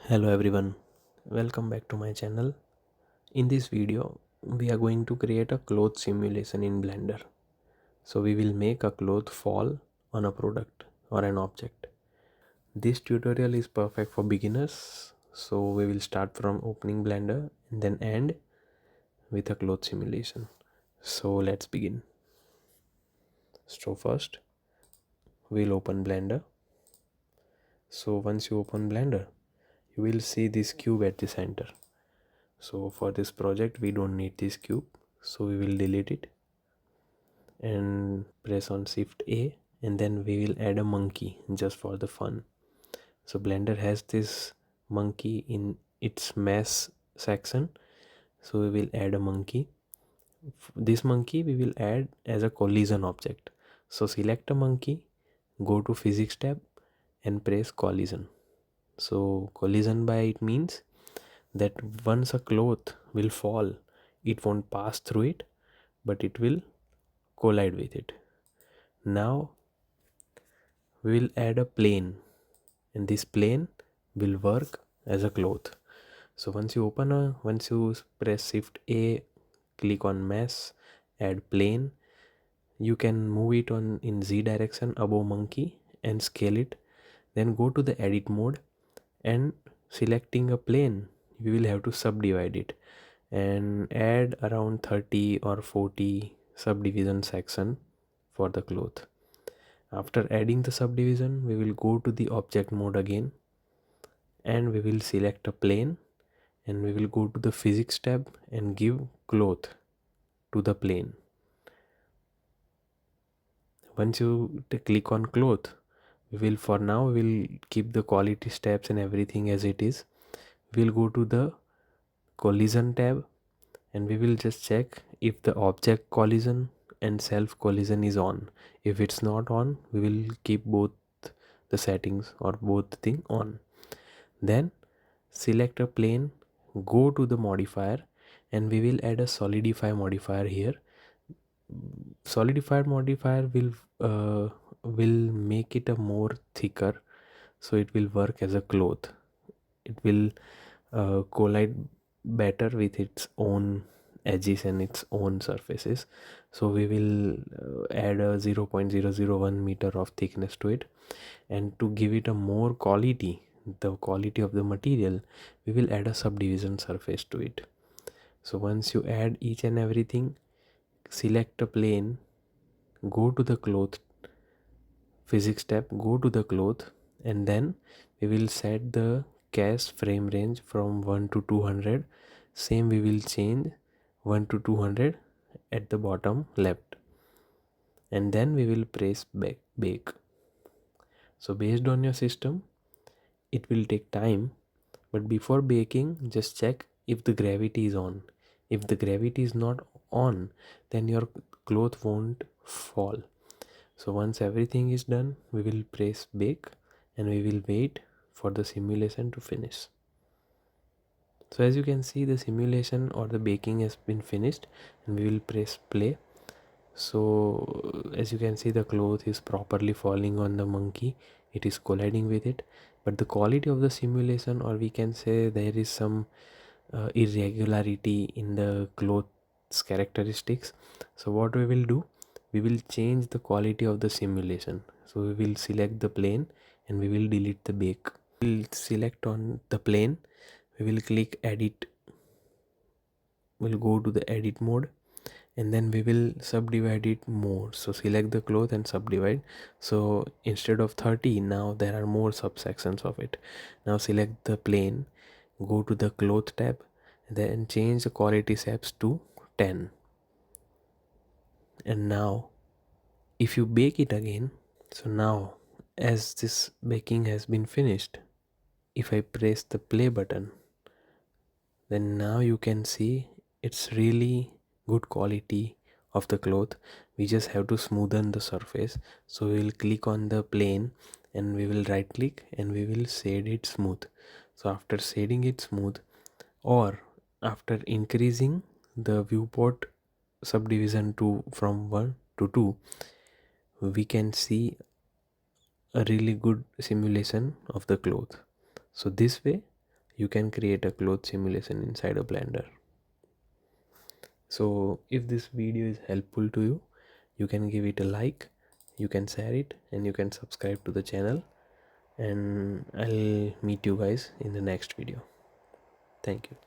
Hello everyone, welcome back to my channel. In this video, we are going to create a cloth simulation in Blender. So we will make a cloth fall on a product or an object. This tutorial is perfect for beginners. So we will start from opening Blender and then end with a cloth simulation. So let's begin. So first, we'll open Blender. So once you open Blender, you will see this cube at the center. So for this project we don't need this cube, so we will delete it and press on Shift A, and then we will add a monkey just for the fun. So Blender has this monkey in its mesh section, so we will add a monkey. This monkey we will add as a collision object. So select a monkey, go to physics tab and press collision. So collision by it means that once a cloth will fall, it won't pass through it, but it will collide with it. Now we will add a plane, and this plane will work as a cloth. So once you press Shift A, click on mesh, add plane, you can move it on in Z direction above monkey and scale it. Then go to the edit mode, and selecting a plane, you will have to subdivide it and add around 30 or 40 subdivision section for the cloth. After adding the subdivision, we will go to the object mode again, and we will select a plane, and we will go to the physics tab and give cloth to the plane. Once you click on cloth, we will keep the quality steps and everything as it is. We'll go to the collision tab, and we will just check if the object collision and self collision is on. If it's not on, we will keep both the settings or both thing on. Then select a plane, go to the modifier, and we will add a solidify modifier here. Solidified modifier will make it a more thicker, so it will work as a cloth. It will collide better with its own edges and its own surfaces. So we will add a 0.001 meter of thickness to it, and to give it a more quality, the quality of the material, we will add a subdivision surface to it. So once you add each and everything, select a plane, go to the cloth physics tab, go to the cloth, and then we will set the cast frame range from 1 to 200. Same we will change 1 to 200 at the bottom left, and then we will press bake. So based on your system, it will take time, but before baking, just check if the gravity is on. If the gravity is not on, then your cloth won't fall. So once everything is done, we will press bake, and we will wait for the simulation to finish. So as you can see, the simulation or the baking has been finished, and we will press play. So as you can see, the cloth is properly falling on the monkey. It is colliding with it, but the quality of the simulation, or we can say there is some irregularity in the cloth's characteristics. So what we will do, we will change the quality of the simulation. So we will select the plane, and we will delete the bake. We'll select on the plane, we will click edit, we'll go to the edit mode, and then we will subdivide it more. So select the cloth and subdivide. So instead of 30, now there are more subsections of it. Now select the plane, go to the cloth tab, then change the quality steps to 10. And now if you bake it again, so now as this baking has been finished, if I press the play button, then now you can see it's really good quality of the cloth. We just have to smoothen the surface. So we will click on the plane, and we will right click, and we will shade it smooth. So after shading it smooth, or after increasing the viewport subdivision to from 1 to 2, we can see a really good simulation of the cloth. So this way you can create a cloth simulation inside a Blender. So if this video is helpful to you, you can give it a like, you can share it, and you can subscribe to the channel, and I'll meet you guys in the next video. Thank you.